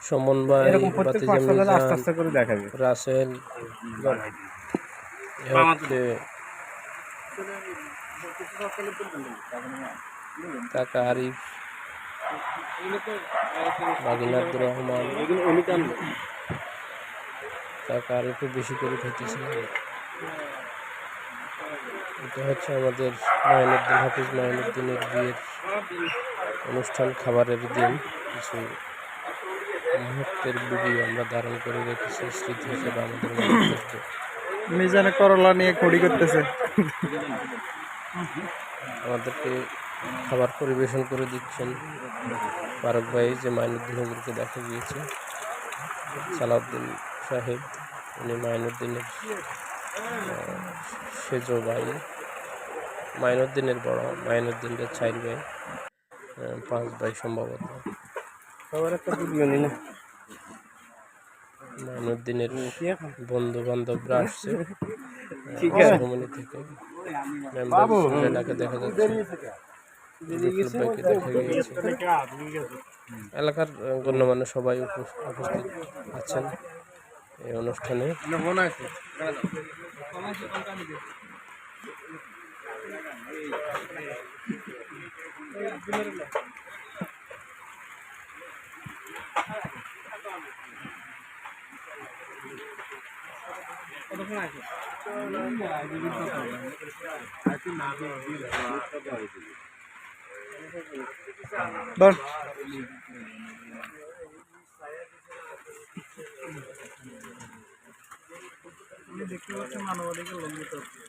সমন ভাই, এরকম প্রত্যেক বাতিজা পাঁচটা মিজান, আস্তে আস্তে করে দেখাবে। রাসেল, এ হচ্ছে কাকা আরিফ, বাগিনা আব্দুর রহমান। কাকা আরিফও বেশি করে খাইতেছে। এটা হচ্ছে আমাদের মাইনুদ্দিন, হাফিজ মাইনুদ্দিনের বিয়ের অনুষ্ঠান, খাবারের দিন। কিছু মুহূর্তের ভিডিও আমরা ধারণ করে রেখেছি স্মৃতি হিসেবে আমাদের মনে থাকবে। মিজানে করলা নিয়ে খড়ি করতেছে। আমাদেরকে খাবার পরিবেশন করে দিচ্ছেন ফারুক ভাই, যে মাইনুদ্দিন হুজুরকে দেখা গিয়েছে, সালাউদ্দিন সাহেব, উনি মাইনুদ্দিনের সেজ ভাই, মাইনুদ্দিনের বড়, মাইনুদ্দিনের 4 ভাই, 5 ভাই সম্ভবত। মাইনুদ্দিনের বন্ধু বান্ধবরা আসছে সেরেমনি থেকে। মেম্বার সুজেলাকে দেখা যাচ্ছে, বিপ্লব ভাইকে দেখা গিয়েছে। এলাকার গণ্যমান্য সবাই উপস্থিত আছেন এই অনুষ্ঠানে। দেখতে পাচ্ছেন মানবাধিকার লঙ্ঘিত হচ্ছে।